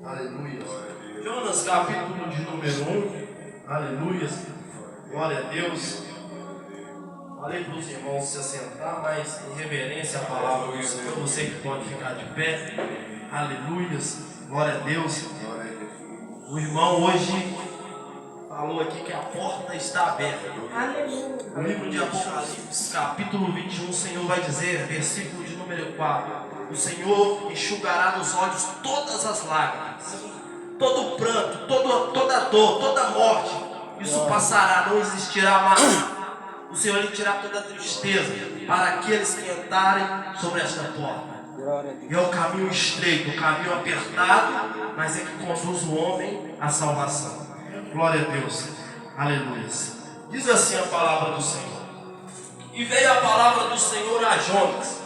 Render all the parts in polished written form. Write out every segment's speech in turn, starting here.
Aleluia. Jonas, capítulo de número 1. Aleluia. Glória a Deus. Falei para os irmãos se assentar, mas em reverência à palavra do Senhor, você que pode ficar de pé. Aleluia. Glória a Deus. O irmão hoje falou aqui que a porta está aberta. Aleluia. No livro de Apocalipse, capítulo 21, o Senhor vai dizer, versículo de número 4: o Senhor enxugará dos olhos todas as lágrimas, todo pranto, toda dor, toda morte. Isso passará, não existirá mais. O Senhor retirará toda a tristeza para aqueles que entrarem sobre esta porta. E é o caminho estreito, o caminho apertado, mas é que conduz o homem à salvação. Glória a Deus. Aleluia. Diz assim a palavra do Senhor: e veio a palavra do Senhor a Jonas,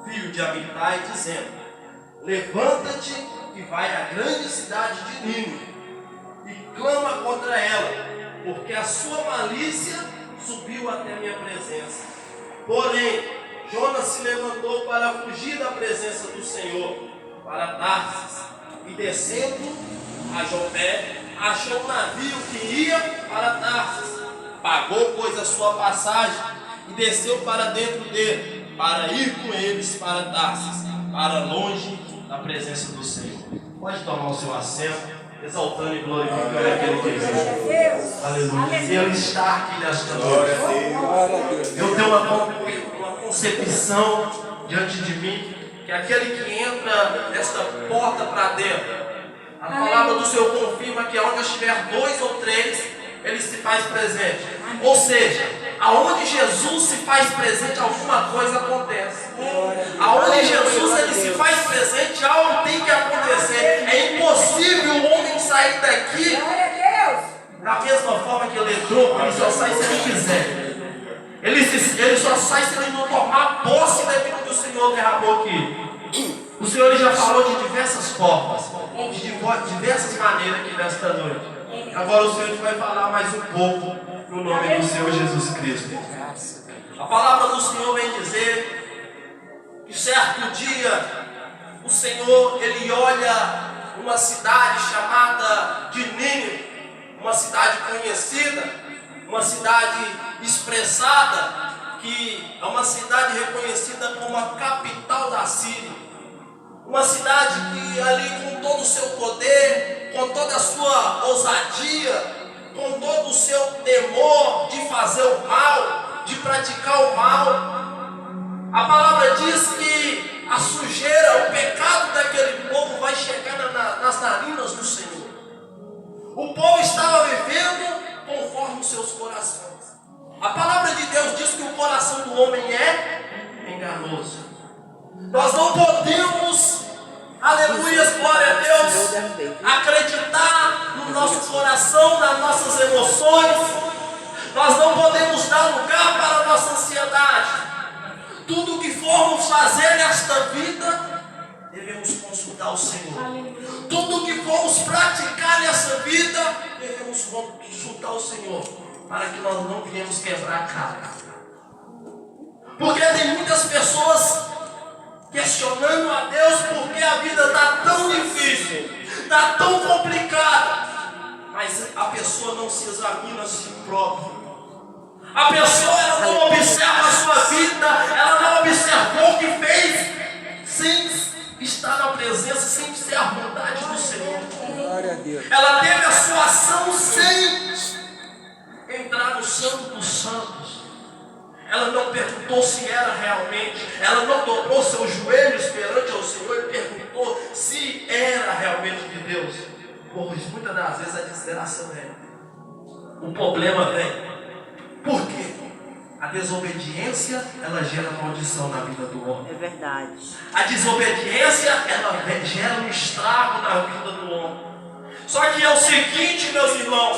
filho de Amitai, dizendo: levanta-te e vai à grande cidade de Nínive e clama contra ela, porque a sua malícia subiu até minha presença. Porém, Jonas se levantou para fugir da presença do Senhor, para Tarsis, e descendo a Jopé, achou um navio que ia para Tarsis. Pagou, pois, a sua passagem e desceu para dentro dele, para ir com eles para Tarsis, para longe da presença do Senhor. Pode tomar o seu assento, exaltando e glorificando aquele que existe. Aleluia. Ele está aqui nesta noite. Eu tenho uma concepção diante de mim, que aquele que entra nesta porta para dentro, a palavra do Senhor confirma que onde estiver 2 ou 3, Ele se faz presente. Ou seja, aonde Jesus se faz presente, alguma coisa acontece. Aonde Jesus ele se faz presente, algo tem que acontecer. É impossível o homem sair daqui da mesma forma que ele entrou. Ele só sai se ele quiser. Ele só sai se ele não tomar posse daquilo que o Senhor derramou aqui. O Senhor já falou de diversas formas, de diversas maneiras aqui nesta noite. Agora o Senhor vai falar mais um pouco no nome do Senhor Jesus Cristo. A palavra do Senhor vem dizer que certo dia o Senhor ele olha uma cidade chamada de Nínive, uma cidade conhecida, uma cidade expressada, que é uma cidade reconhecida como a capital da Síria. Uma cidade que ali com todo o seu poder, com toda a sua ousadia, com todo o seu temor de fazer o mal, de praticar o mal, a palavra diz que a sujeira, o pecado daquele povo vai chegar nas narinas do Senhor. O povo estava vivendo conforme os seus corações. A palavra de Deus diz que o coração do homem é enganoso. Nós não podemos, aleluia, glória a Deus, acreditar no nosso coração, nas nossas emoções. Nós não podemos dar lugar para a nossa ansiedade. Tudo o que formos fazer nesta vida, devemos consultar o Senhor. Tudo o que formos praticar nessa vida, devemos consultar o Senhor, para que nós não venhamos quebrar a cara. Porque tem muitas pessoas questionando a Deus porque a vida está tão difícil, está tão complicada, mas a pessoa não se examina a si própria. A pessoa ela não observa a sua vida, ela não observou o que fez sem estar na presença, sem ser a vontade do Senhor. Ela teve a sua ação sem entrar no Santo dos Santos. Ela não perguntou se era realmente, ela não dobrou seus joelhos perante ao Senhor e perguntou se era realmente de Deus. Pois muitas das vezes a desgraça vem, o problema vem. Por quê? A desobediência, ela gera maldição na vida do homem. É verdade. A desobediência, ela gera um estrago na vida do homem. Só que é o seguinte, meus irmãos,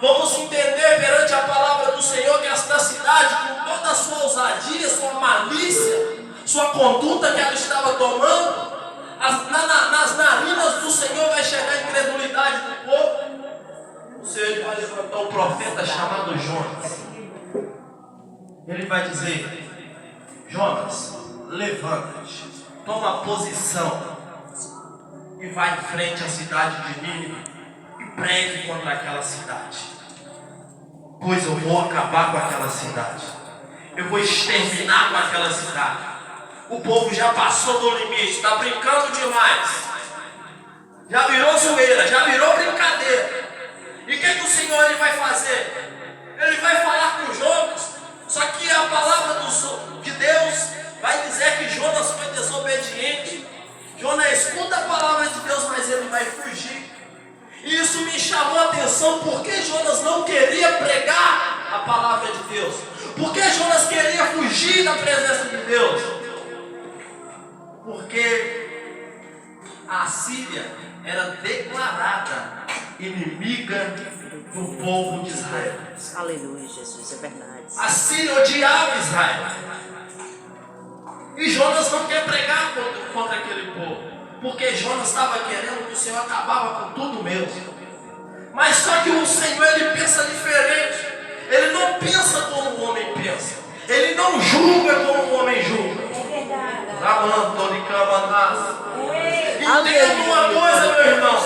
vamos entender perante a palavra do Senhor que esta cidade, com toda a sua ousadia, sua malícia, sua conduta que ela estava tomando, nas narinas do Senhor vai chegar a incredulidade do povo. O Senhor vai levantar um profeta chamado Jonas. Ele vai dizer: Jonas, levanta-te, toma posição e vai em frente à cidade de Nínive e pregue contra aquela cidade. Pois eu vou acabar com aquela cidade. Eu vou exterminar com aquela cidade. O povo já passou do limite, está brincando demais. Já virou zoeira, já virou brincadeira. E o que o Senhor ele vai fazer? Ele vai falar com Jonas. Só que a palavra de Deus vai dizer que Jonas foi desobediente. Jonas escuta a palavra de Deus, mas ele vai fugir. E isso me chamou a atenção, porque Jonas não queria pregar a palavra de Deus. Porque Jonas queria fugir da presença de Deus. Porque a Síria era declarada inimiga do povo de Israel. Aleluia, Jesus, é verdade. A Síria odiava Israel. E Jonas não quer pregar contra aquele povo, porque Jonas estava querendo que o Senhor acabava com tudo mesmo. Mas só que o Senhor ele pensa diferente. Ele não pensa como o homem pensa. Ele não julga como o homem julga. Entenda uma coisa, meu irmão.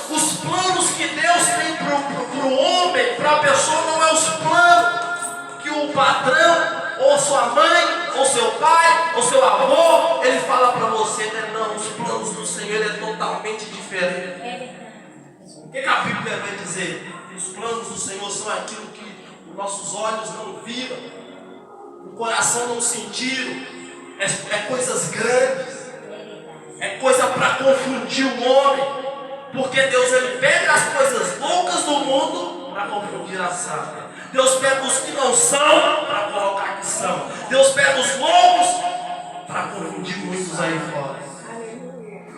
Os planos que Deus tem para o homem, para a pessoa, não é os planos que o patrão, ou sua mãe, ou seu pai, ou seu avô, ele fala para você, né? Não, os planos do Senhor é totalmente diferente. O que a Bíblia vai dizer? Os planos do Senhor são aquilo que os nossos olhos não viram, o coração não sentiram. É coisas grandes, é coisa para confundir o homem, porque Deus ele pega as coisas loucas do mundo para confundir a sábia. Deus pega os que não são para colocar que são. Deus pega os loucos para confundir muitos aí fora.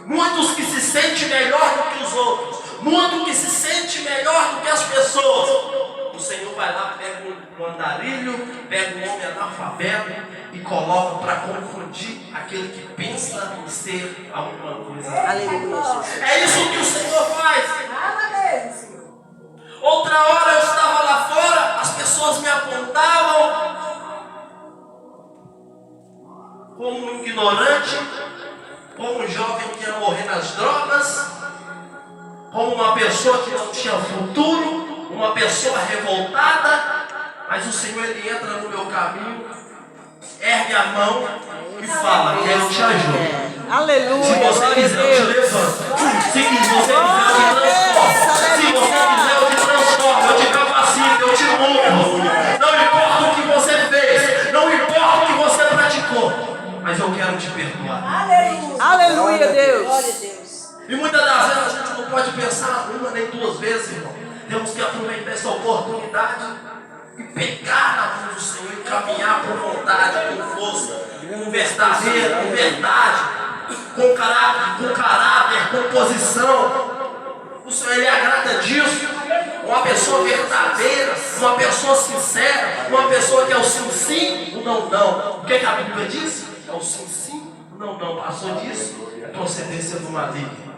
Muitos que se sentem melhor do que os outros, muitos que se sentem melhor do que as pessoas. O Senhor vai lá, pega um andarilho, pega um homem analfabeto e coloca para confundir aquele que pensa em ser alguma coisa. Aleluia, Jesus. É isso que o Senhor faz. Outra hora eu estava lá fora, as pessoas me apontavam como um ignorante, como um jovem que ia morrer nas drogas, como uma pessoa que não tinha futuro, uma pessoa revoltada. Mas o Senhor ele entra no meu caminho, ergue a mão e fala: quero te ajudar. Aleluia. Se você quiser, eu te levanto. Se você quiser, eu te transformo. Se você quiser, eu te transformo. Eu te capacito, eu te mudo. Não importa o que você fez, não importa o que você praticou, mas eu quero te perdoar. Aleluia, Deus. E muitas das vezes a gente não pode pensar uma nem duas vezes, irmão. Temos que aproveitar essa oportunidade e pegar na mão do Senhor e caminhar com vontade, com força, com verdadeira, com verdade, com caráter, com posição. O Senhor ele agrada disso. Uma pessoa verdadeira, uma pessoa sincera, uma pessoa que é o sim sim, o não não. O que a Bíblia diz? É o sim sim, o não não. Passou disso, é procedência do maligno.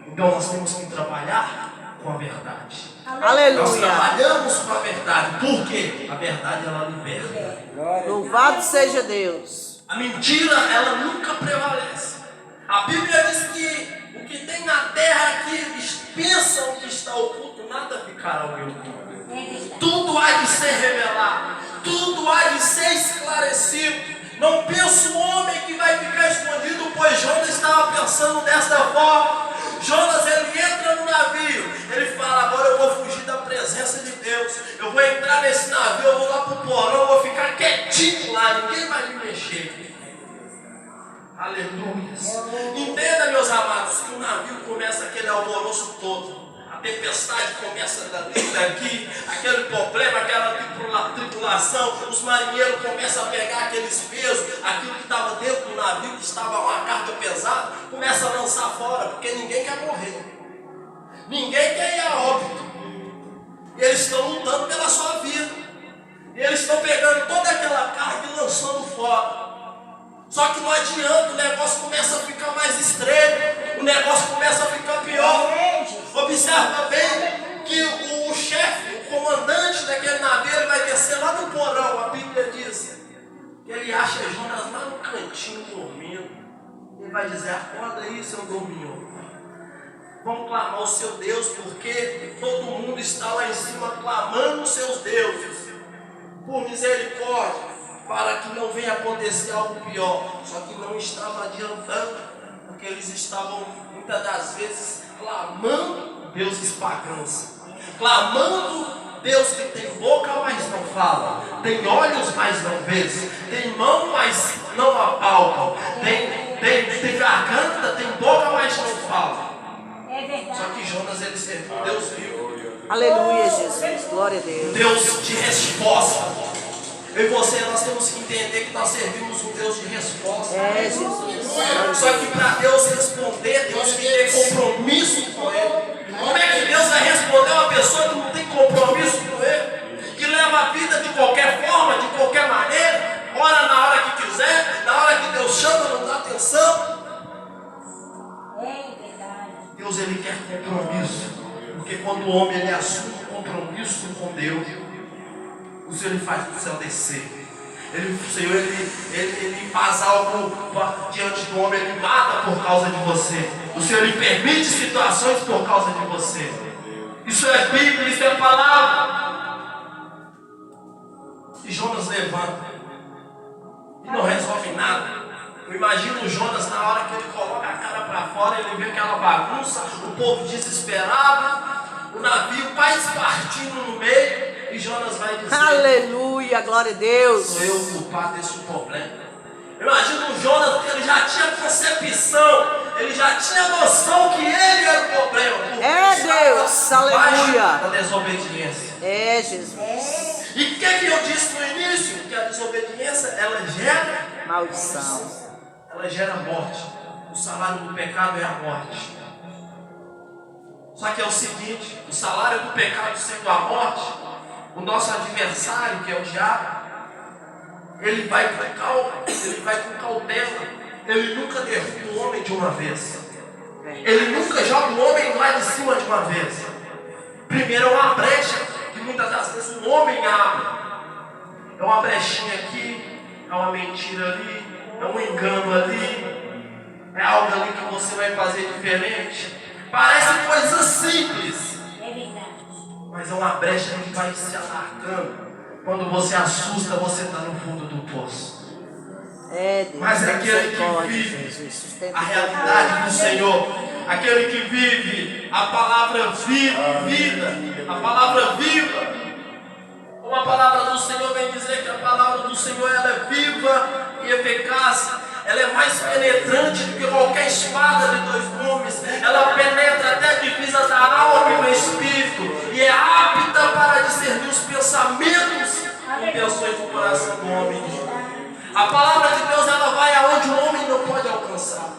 Então nós temos que trabalhar com a verdade. Aleluia. Nós trabalhamos com a verdade. Por quê? A verdade ela liberta. Louvado seja Deus. A mentira ela nunca prevalece. A Bíblia diz que o que tem na terra que eles pensam que está oculto, nada ficará oculto. Tudo há de ser revelado, tudo há de ser esclarecido. Não pensa o homem que vai ficar escondido, pois Jonas estava pensando desta forma. Jonas ele entra no navio, ele fala: agora eu vou fugir da presença de Deus, eu vou entrar nesse navio, eu vou lá para o porão, eu vou ficar quietinho lá, ninguém vai me mexer. Aleluia. Entenda, meus amados, que o navio começa aquele alvoroço todo. A tempestade começa daqui, aquele problema, aquela tripulação, os marinheiros começam a pegar aqueles pesos, aquilo que estava dentro do navio, que estava uma carga pesada, começa a lançar fora, porque ninguém quer morrer. Ninguém quer ir a óbito. E eles estão lutando pela sua vida. E eles estão pegando toda aquela carga e lançando fora. Só que não adianta, o negócio começa a ficar mais estreito, o negócio começa a ficar pior. Observa bem que o chefe, o comandante daquele navio, ele vai descer lá no porão. A Bíblia diz que ele acha Jonas lá no cantinho dormindo. Ele vai dizer: acorda aí, seu dorminho. Vão clamar ao seu Deus, porque todo mundo está lá em cima clamando os seus deuses por misericórdia, para que não venha acontecer algo pior. Só que não estava adiantando, porque eles estavam muitas das vezes clamando deuses pagãos, clamando Deus que tem boca, mas não fala, tem olhos, mas não vê, tem mão, mas não apalpa, tem garganta, tem boca, mas não fala. É verdade. Só que Jonas, ele serviu um Deus vivo, Aleluia, Jesus. Glória a Deus. Deus de resposta. Eu e você, nós temos que entender que nós servimos um Deus de resposta. É, Jesus. Só que para Deus responder, Deus tem que ter compromisso com Ele. Como é que Deus vai responder uma pessoa que não tem compromisso com Ele? Que leva a vida de qualquer forma, de qualquer maneira, ora na hora que quiser, na hora que Deus chama, não dá atenção. É verdade. Deus, Ele quer compromisso. Porque quando o homem ele assume um compromisso com Deus, o Senhor ele faz o céu descer. O Senhor ele faz algo diante do homem, ele mata por causa de você. O Senhor ele permite situações por causa de você. Isso é Bíblia, isso é palavra. E Jonas levanta e não resolve nada. Eu imagino o Jonas na hora que ele coloca a cara para fora, ele vê aquela bagunça, o povo desesperado, o navio quase partindo no meio. E Jonas vai dizer: Aleluia, glória a Deus. sou eu o culpado desse problema. Eu imagino o Jonas, que ele já tinha concepção, ele já tinha noção que ele era o problema. É Deus, aleluia. Da desobediência. É, Jesus. E o que eu disse no início? Que a desobediência, ela gera Maldição. Ela gera morte. O salário do pecado é a morte. Só que é o seguinte: o salário do pecado sendo a morte, o nosso adversário, que é o diabo, ele vai com cautela. Ele nunca derruba o homem de uma vez. Ele nunca joga o homem lá de cima de uma vez. Primeiro é uma brecha que muitas das vezes o homem abre. É uma brechinha aqui, é uma mentira ali, é um engano ali, é algo ali que você vai fazer diferente. Parece coisa simples, É verdade. mas é uma brecha que vai se alargando. Quando você assusta, você está no fundo do poço. É, Deus. Mas aquele que vive a realidade do Senhor, aquele que vive a palavra vida, a palavra viva, como a palavra do Senhor vem dizer que a palavra do Senhor ela é viva e eficaz, ela é mais penetrante do que qualquer espada de dois gumes, ela penetra até a divisa da alma e do espírito, e é apta para discernir os pensamentos e intenções do coração do homem. A palavra de Deus ela vai aonde o homem não pode alcançar.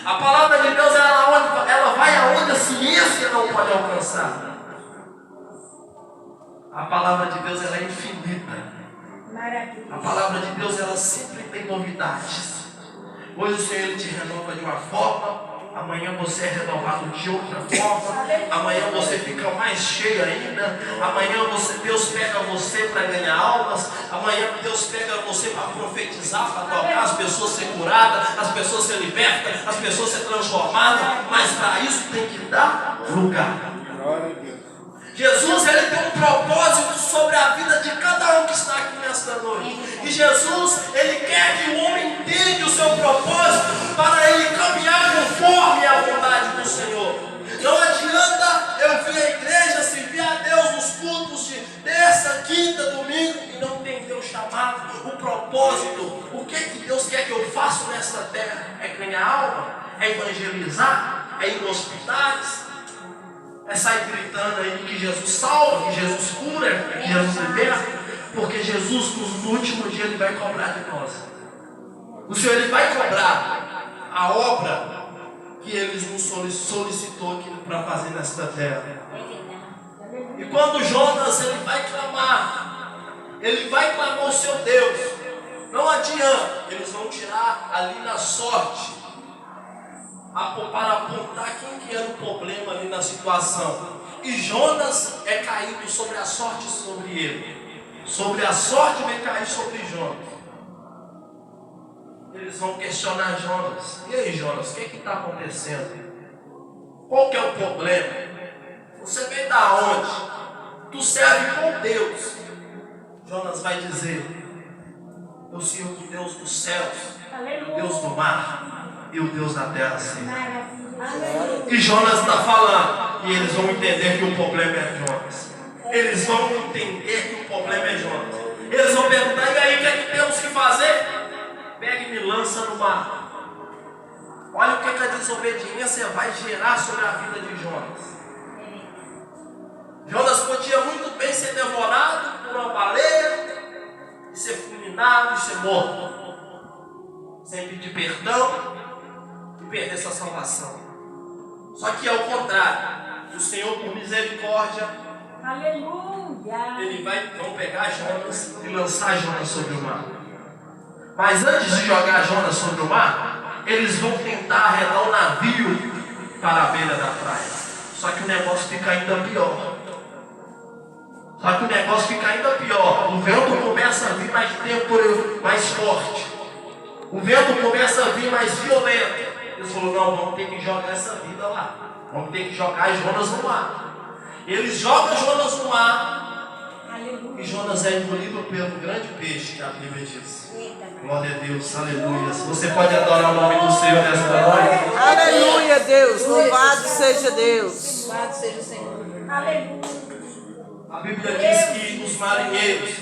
A palavra de Deus ela vai aonde a ciência não pode alcançar. A palavra de Deus ela é infinita. Maravilha. A palavra de Deus ela sempre tem novidades. Hoje o Senhor ele te renova de uma forma, amanhã você é renovado de outra forma, amanhã você fica mais cheio ainda, amanhã Deus pega você para ganhar almas, amanhã Deus pega você para profetizar, para tocar as pessoas ser curadas, as pessoas ser libertas, as pessoas ser transformadas, mas para isso tem que dar lugar. Jesus ele tem um propósito sobre a vida de cada um que está aqui nesta noite. E Jesus ele quer que o homem entenda o seu propósito para ele caminhar conforme a vontade do Senhor. Não adianta eu vir à igreja, servir a Deus nos cultos de terça, quinta, domingo e não entender o chamado, o propósito. O que Deus quer que eu faça nesta terra? É ganhar alma? É evangelizar? É ir nos hospitais? É sair gritando aí que Jesus salva, que Jesus cura, que Jesus liberta, porque Jesus no último dia ele vai cobrar de nós. O Senhor ele vai cobrar a obra que ele nos solicitou aqui para fazer nesta terra. E quando Jonas ele vai clamar ao seu Deus, não adianta, eles vão tirar ali na sorte para apontar quem que era o problema ali na situação. E Jonas é caído sobre a sorte sobre ele. Sobre a sorte vai cair sobre Jonas. Eles vão questionar Jonas. E aí, Jonas, o que está acontecendo? Qual que é o problema? Você vem da onde? Tu serve com Deus. Jonas vai dizer: eu sirvo o Deus dos céus, o Deus do mar e o Deus da terra seca. E Jonas está falando, e eles vão entender que o problema é Jonas. Eles vão entender que o problema é Jonas. Eles vão perguntar: e aí, o que é que temos que fazer? Pega e me lança no mar. Olha o que a desobediência vai gerar sobre a vida de Jonas. Jonas podia muito bem ser devorado por uma baleia, e ser fulminado, e ser morto, sem pedir perdão e perder sua salvação. Só que é o contrário. O Senhor, por misericórdia, Aleluia. Ele vão pegar Jonas e lançar Jonas sobre o mar. Mas antes de jogar Jonas sobre o mar, eles vão tentar arredar o navio para a beira da praia. Só que o negócio fica ainda pior. O vento começa a vir mais tempo, mais forte. O vento começa a vir mais violento. Eles falaram: não, vamos ter que jogar essa vida lá. Vamos ter que jogar Jonas no mar. Eles jogam Jonas no mar. Aleluia. E Jonas é engolido pelo grande peixe, que a Bíblia diz. Glória a Deus, aleluia. Você pode adorar o nome do Senhor nesta noite. Aleluia, Deus. Louvado seja Deus. Louvado seja o Senhor. Aleluia. A Bíblia diz que os marinheiros,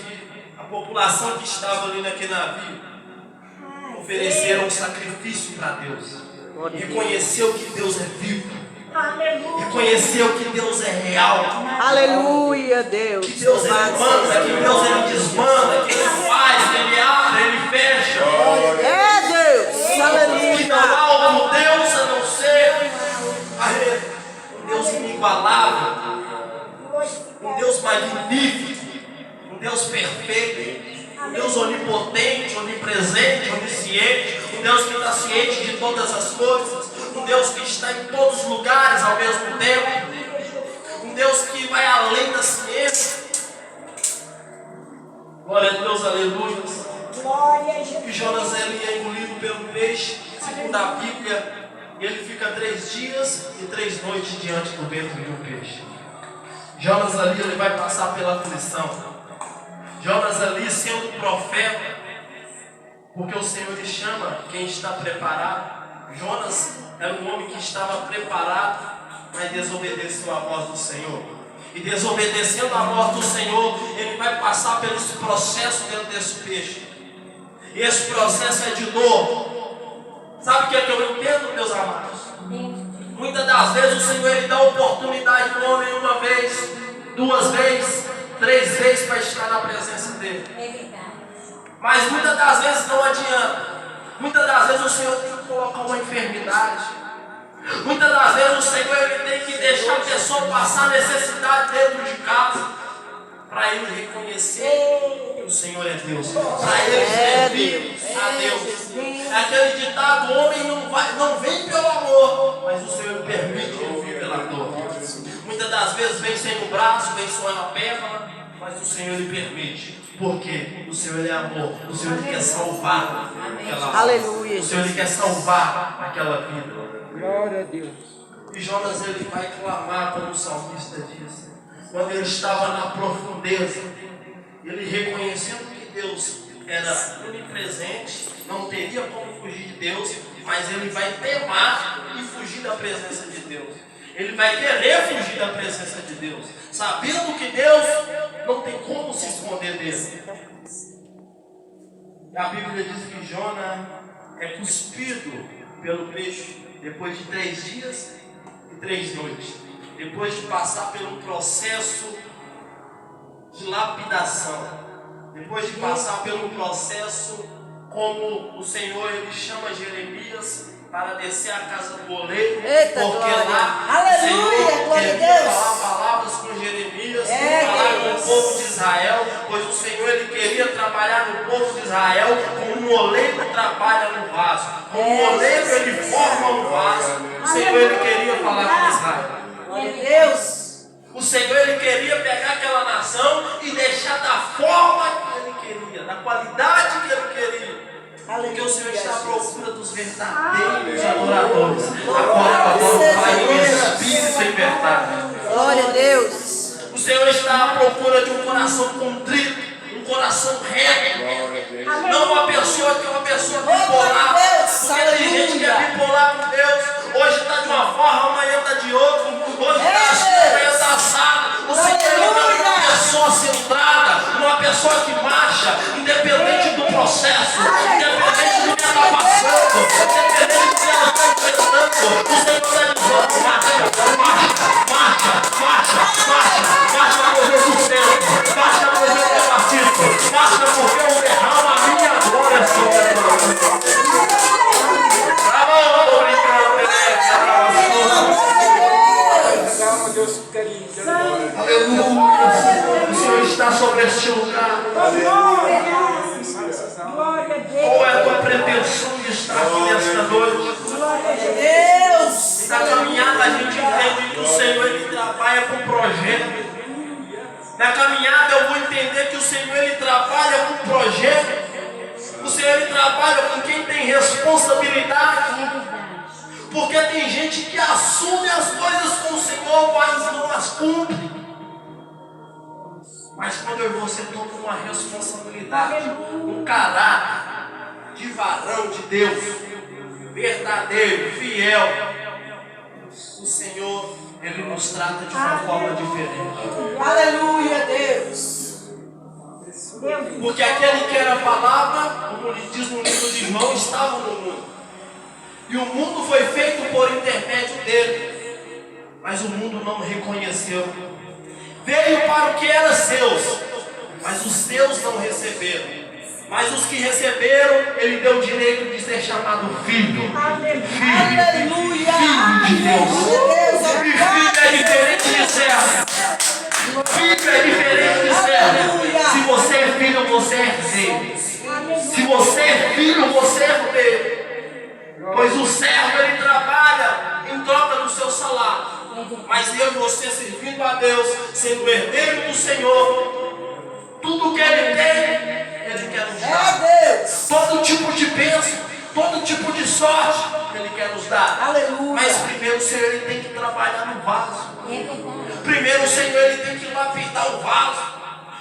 a população que estava ali naquele navio, ofereceram um sacrifício para Deus. Reconheceu que Deus é vivo. Aleluia. Reconheceu que Deus é real. Aleluia, Deus. Que Deus ele manda, que Deus ele desmanda, que Ele faz, que Ele abre, Ele fecha. É Deus. Que não Aleluia. há outro Deus a não ser um Deus inigualável, um Deus magnífico, um Deus perfeito, um Deus onipotente, onipresente, onisciente, um Deus que está ciente de todas as coisas, um Deus que está em todos os lugares ao mesmo tempo, um Deus que vai além da ciência. Glória a Deus, aleluia. Glória a E Jesus. Jonas ele é engolido pelo peixe, segundo a Bíblia, e ele fica 3 dias e 3 noites diante do ventre de um peixe. Jonas ali ele vai passar pela aflição. Jonas ali sendo profeta, porque o Senhor lhe chama quem está preparado. Jonas era um homem que estava preparado, mas desobedeceu a voz do Senhor. E desobedecendo a voz do Senhor, ele vai passar pelo esse processo dentro desse peixe. E esse processo é de dor. Sabe o que é que eu entendo, meus amados? Muitas das vezes o Senhor ele dá oportunidade para o homem 1 vez, 2 vezes, 3 vezes para estar na presença dele. É verdade. Mas muitas das vezes não adianta. Muitas das vezes o Senhor tem que colocar uma enfermidade. Muitas das vezes o Senhor ele tem que deixar a pessoa passar necessidade dentro de casa, para ele reconhecer que o Senhor é Deus, para ele servir a Deus. É aquele ditado: o homem não vem pelo amor, mas o Senhor permite ele vir pela dor. Muitas das vezes vem sem o braço, vem só na perna, mas o Senhor lhe permite. Porque o Senhor é amor, o Senhor ele quer salvar aquela vida. Aleluia. O Senhor ele quer salvar aquela vida. Glória a Deus. E Jonas ele vai clamar, como o salmista diz, quando ele estava na profundeza, ele reconhecendo que Deus era onipresente, não teria como fugir de Deus, mas ele vai temar e fugir da presença de Deus. Ele vai querer fugir da presença de Deus, sabendo que Deus não tem como se esconder dele. A Bíblia diz que Jonas é cuspido pelo peixe depois de 3 dias e 3 noites, depois de passar pelo processo de lapidação, depois de passar pelo processo como o Senhor ele chama Jeremias para descer a casa do oleiro, Eita, porque glória. lá Aleluia, o Senhor glória a queria Deus. falar palavras com Jeremias, falar com Deus. o povo de Israel, pois o Senhor ele queria trabalhar no povo de Israel como um oleiro trabalha no vaso, como um oleiro ele forma um vaso. O Senhor ele queria falar com Israel. Glória a Deus. O Senhor ele queria pegar aquela nação e deixar da forma que ele queria, da qualidade que ele queria. Porque o Senhor está à procura dos verdadeiros adoradores. Agora vai em espírito em verdade. Glória a Deus. O Senhor está à procura de um coração contrito, um coração reto. Não uma pessoa que é uma pessoa bipolar. Porque tem gente que é bipolar com Deus. Hoje está de uma forma, amanhã está de outra. Hoje está assim, amanhã está assado. O Senhor é uma pessoa centrada, uma pessoa que marcha, independente do processo, independente do que está passando, independente do que ela está enfrentando. O Senhor está dizendo: marcha por resistência, marcha por repartido, marcha porque eu derramo a minha glória sobre a tua vida. Aleluia. O Senhor está sobre este lugar. Qual é a tua pretensão de estar aqui nesta noite? Deus. Na caminhada a gente entende que o Senhor ele trabalha com projeto. Na caminhada eu vou entender que o Senhor ele trabalha com projeto. O Senhor ele trabalha com quem tem responsabilidade. Porque tem gente que assume as coisas com o Senhor, mas não as cumpre. Mas quando eu e você tomamos uma responsabilidade, um caráter de varão de Deus, verdadeiro, fiel, o Senhor, Ele nos trata de uma forma diferente. Aleluia, Deus. Porque aquele que era a palavra, como ele diz no livro de João, estava no mundo. E o mundo foi feito por intermédio dele. Mas o mundo não o reconheceu. Veio para o que era seus, mas os seus não receberam. Mas os que receberam, ele deu o direito de ser chamado filho. Filho. Aleluia. Filho de Deus. E filho é diferente de servo. Filho é diferente de servo. Se você é filho, você é herdeiro. Se você é filho, você é herdeiro. Pois o servo ele trabalha em troca do seu salário. Mas eu e você servindo a Deus, sendo herdeiro do Senhor, tudo que Ele tem, Ele quer nos dar. Todo tipo de bênção, todo tipo de sorte, Ele quer nos dar. Aleluia. Mas primeiro o Senhor ele tem que trabalhar no vaso. Primeiro o Senhor ele tem que lapidar o vaso.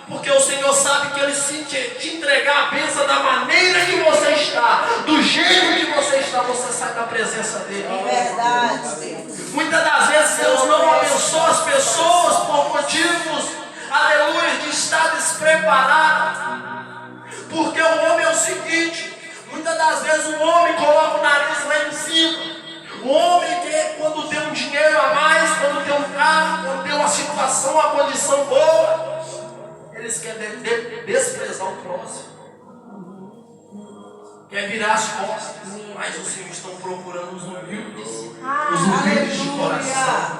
Porque o Senhor sabe que Ele se te entregar a bênção da maneira que você está, do jeito que você está, você sai da presença dEle. Verdade, Deus. Muitas das vezes Deus não abençoa as pessoas por motivos, aleluia, de estar despreparado. Porque o homem é o seguinte, muitas das vezes o homem coloca o nariz lá em cima. O homem que quando tem um dinheiro a mais, quando tem um carro, quando tem uma situação, uma condição boa, eles querem desprezar o próximo. Quer virar as costas. Mas os Senhor estão procurando os humildes. Os humildes de coração.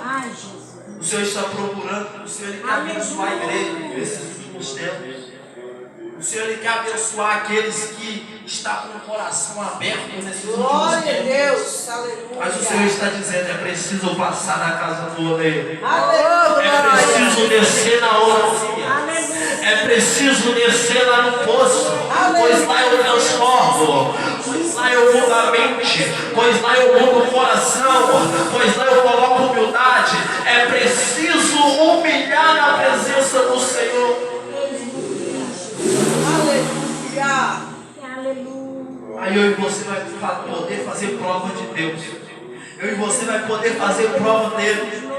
O Senhor está procurando. O Senhor ele quer abençoar a igreja nesses últimos tempos. O Senhor ele quer abençoar aqueles que estão com o coração aberto nesses últimos Glória a tempos. Deus. Aleluia. Mas o Senhor está dizendo: é preciso passar na casa do oleiro. Aleluia. É preciso descer na oração. É preciso descer lá no poço. Pois lá eu transformo. Pois lá eu mudo a mente. Pois lá eu mudo o coração. Pois lá eu coloco humildade. É preciso humilhar na presença do Senhor. Aleluia. Aí eu e você vai poder fazer prova de Deus. Eu e você vai poder fazer prova dele.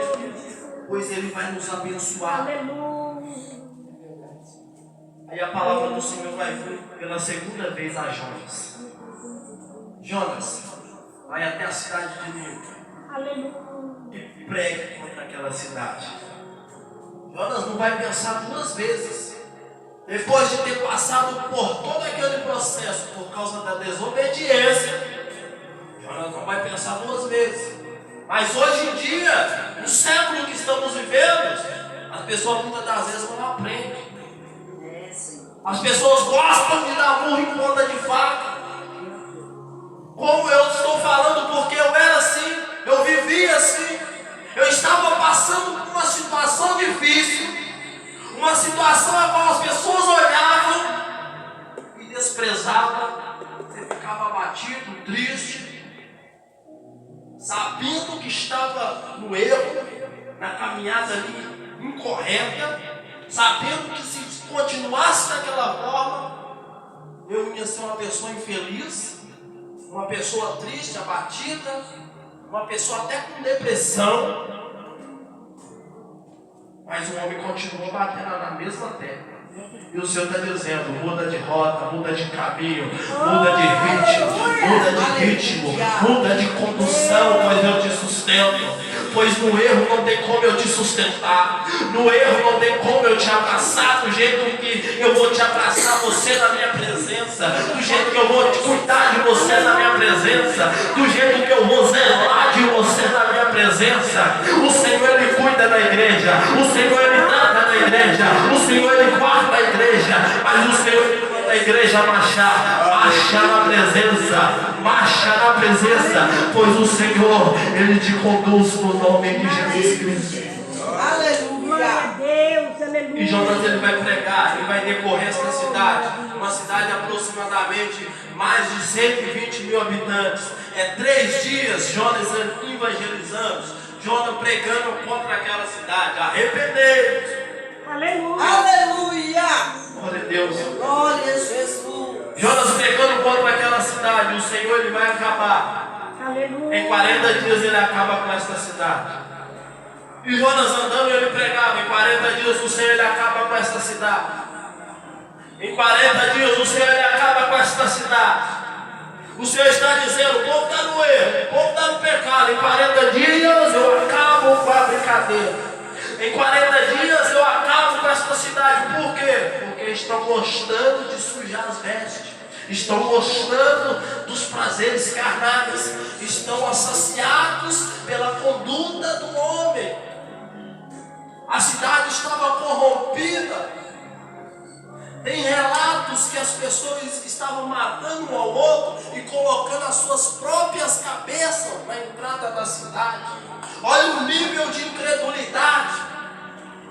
Pois ele vai nos abençoar. Aí a palavra do Senhor vai vir pela segunda vez a Jonas. Jonas, vai até a cidade de Nínive e pregue contra aquela cidade. Jonas não vai pensar duas vezes. Depois de ter passado por todo aquele processo por causa da desobediência, Jonas não vai pensar duas vezes. Mas hoje em dia, no século que estamos vivendo, as pessoas muitas das vezes não aprendem. As pessoas gostam de dar murro em ponta de faca. Como eu estou falando, porque eu era assim, eu vivia assim. Eu estava passando por uma situação difícil, uma situação a qual as pessoas olhavam e desprezavam. Você ficava no erro, na caminhada ali incorreta, sabendo que se continuasse daquela forma, eu ia ser uma pessoa infeliz, uma pessoa triste, abatida, uma pessoa até com depressão. Mas o homem continua batendo na mesma tecla. E o Senhor está dizendo, muda de rota, muda de caminho, muda de ritmo, muda de condução, pois eu te sustento. Pois no erro não tem como eu te sustentar, no erro não tem como eu te abraçar do jeito que eu vou te abraçar você na minha presença, do jeito que eu vou te cuidar de você na minha presença, do jeito que eu vou zelar de você na minha presença. O Senhor ele cuida da igreja, o Senhor ele trata da igreja, o Senhor ele guarda a igreja, mas o Senhor ele manda a igreja marchar na presença, pois o Senhor ele te conduz no nome de Jesus Cristo. Glória a Deus, aleluia. E Jonas ele vai pregar, ele vai decorrer esta cidade, uma cidade de aproximadamente mais de 120 mil habitantes. 3 dias Jonas evangelizando, Jonas pregando contra aquela cidade. Arrependei-vos. Aleluia. Aleluia. Glória a Deus. Glória a Jesus. Jonas pregando contra aquela cidade, o Senhor ele vai acabar. Aleluia. Em 40 dias ele acaba com esta cidade. E Jonas andando ele pregava, em 40 dias o Senhor ele acaba com esta cidade. Em 40 dias o Senhor ele acaba com esta cidade. O Senhor está dizendo, o povo está no erro, o povo está no pecado. Em 40 dias eu acabo com a brincadeira. Em 40 dias eu acabo com esta cidade. Por quê? Porque estão gostando de sujar as vestes, estão gostando dos prazeres carnais, estão assaciados pela conduta do homem. A cidade estava corrompida. Tem relatos que as pessoas estavam matando um ao outro e colocando as suas próprias cabeças na entrada da cidade. Olha o nível de incredulidade.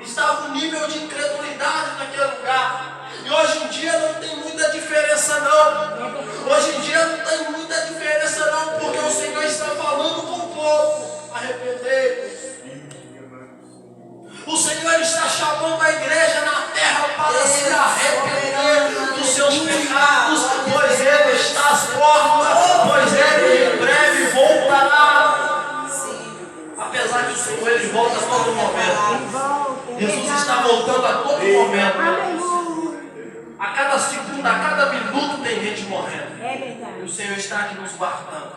Estava um nível de incredulidade naquele lugar. E hoje em dia não tem muita diferença não. Hoje em dia não tem muita diferença não, porque o Senhor está falando com o povo. Arrependei-vos. O Senhor está chamando a igreja na terra para se arrepender dos seus pecados, pois Ele está às portas, pois Ele em breve voltará. Apesar que o Senhor Ele volta a todo momento. Jesus está voltando a todo momento. A cada segundo, a cada minuto tem gente morrendo. É verdade. E o Senhor está aqui nos guardando.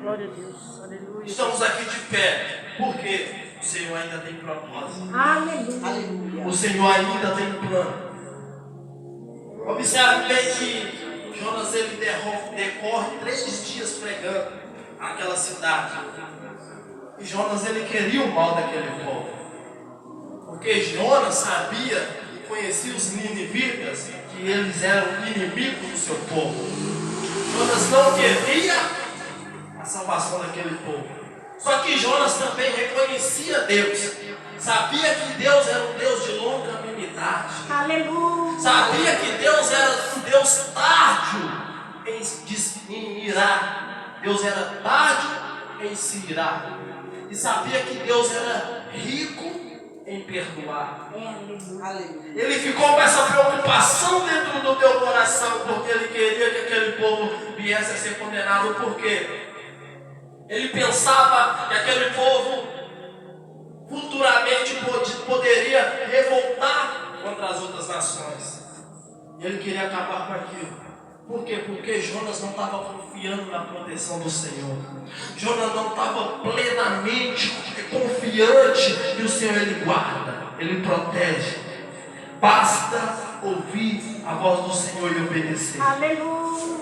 Glória a Deus. Aleluia. Estamos aqui de pé, porque o Senhor ainda tem propósito. Aleluia. O Senhor ainda tem plano. Observe bem que Jonas ele decorre 3 dias pregando aquela cidade. E Jonas ele queria o mal daquele povo. Porque Jonas sabia e conhecia os ninivitas, que eles eram inimigos do seu povo. Jonas não queria a salvação daquele povo. Só que Jonas também reconhecia Deus. Sabia que Deus era um Deus de longanimidade. Aleluia. Sabia que Deus era um Deus tardio em irar. Deus era tardio em se irar. E sabia que Deus era rico em perdoar. Aleluia. Ele ficou com essa preocupação dentro do teu coração, porque ele queria que aquele povo viesse a ser condenado. Por quê? Ele pensava que aquele povo futuramente poderia revoltar contra as outras nações. E ele queria acabar com aquilo. Por quê? Porque Jonas não estava confiando na proteção do Senhor. Jonas não estava plenamente confiante que o Senhor ele guarda, ele protege. Basta ouvir a voz do Senhor e obedecer. Aleluia.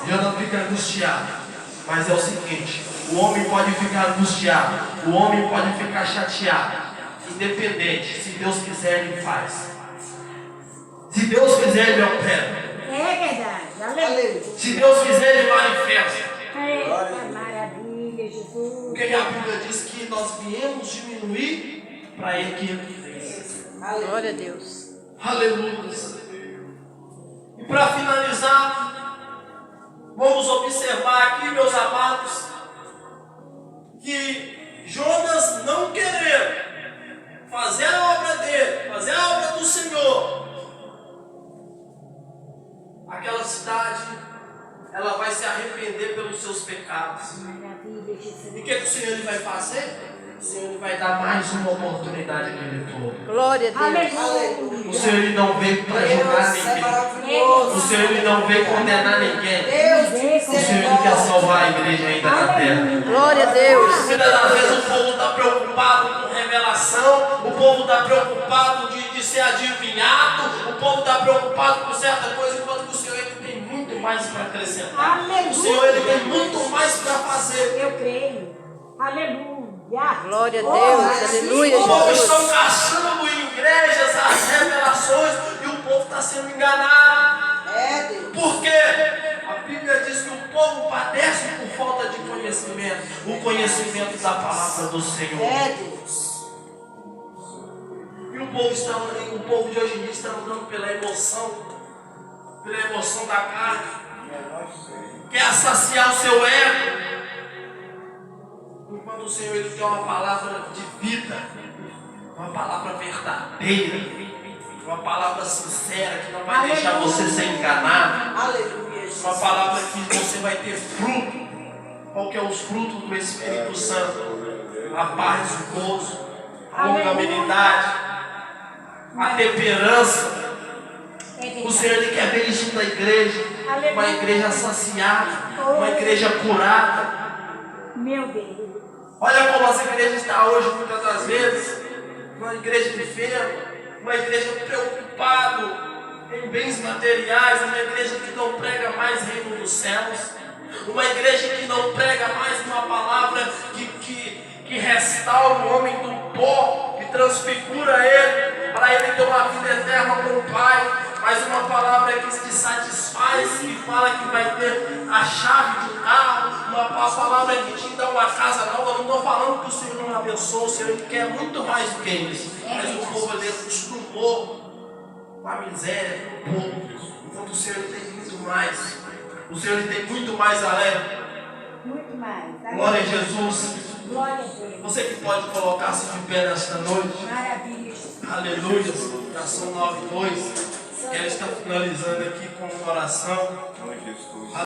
Jonas fica angustiado. Mas é o seguinte, o homem pode ficar angustiado, o homem pode ficar chateado, independente, se Deus quiser ele faz. Se Deus quiser ele opera. É verdade. Aleluia. Se Deus quiser ele manifesta. Eita maravilha, Jesus. Porque a Bíblia diz que nós viemos diminuir para ele que ele cresça. Glória a Deus. Aleluia. E para finalizar, vamos observar aqui, meus amados, que Jonas não querendo fazer a obra dele, fazer a obra do Senhor, aquela cidade, ela vai se arrepender pelos seus pecados. Maravilha, Jesus. E o que o Senhor ele vai fazer? O Senhor ele vai dar mais uma oportunidade àquele povo. Glória a Deus. Aleluia. O Senhor ele não veio para julgar Deus é ninguém. maravilhoso. O Senhor ele não veio condenar ninguém. Deus O Senhor ele quer salvar a igreja ainda na terra. Glória a Deus. Muitas das vezes o povo está preocupado com revelação, o povo está preocupado de ser adivinhado, o povo está preocupado com certa coisa, enquanto que o Senhor ele tem muito mais para acrescentar. Aleluia. O Senhor ele tem muito mais para fazer. Eu creio. Aleluia. Glória a Deus. Aleluia, O povo Jesus. está caçando em igrejas as revelações e o povo está sendo enganado. É, Deus. Por quê? A Bíblia diz que o povo padece por falta de conhecimento, o conhecimento da palavra do Senhor. É, Deus. E o povo de hoje em dia está andando pela emoção da carne, quer saciar o seu ego, enquanto o Senhor ele tem uma palavra de vida, uma palavra verdadeira, uma palavra sincera que não vai deixar você ser enganado, Aleluia, Jesus. uma palavra que você vai ter fruto. Qual que é os frutos do Espírito Santo? A paz, o gozo, a longanimidade, a temperança. O Senhor ele quer ver isso na igreja, uma igreja saciada, uma igreja curada. Meu Deus. Olha como as igrejas estão hoje, muitas das vezes, uma igreja enferma, uma igreja preocupada em bens materiais, uma igreja que não prega mais reino dos céus, uma igreja que não prega mais uma palavra que restaura o homem do pó, que transfigura ele, para ele ter uma vida eterna com o Pai, mas uma palavra que satisfaz, que fala que vai ter a chave de um carro, uma palavra que te dá uma casa nova. Eu não estou falando que o Senhor não abençoa, o Senhor quer muito mais do que isso, mas o povo ali acostumou com a miséria, com o povo, enquanto o Senhor tem muito mais. O Senhor tem muito mais além. Muito mais. Glória a Jesus. Glória a Deus. Você que pode colocar-se de pé nesta noite. Maravilha. Aleluia. Já são 9:02. Ela está finalizando aqui com uma oração.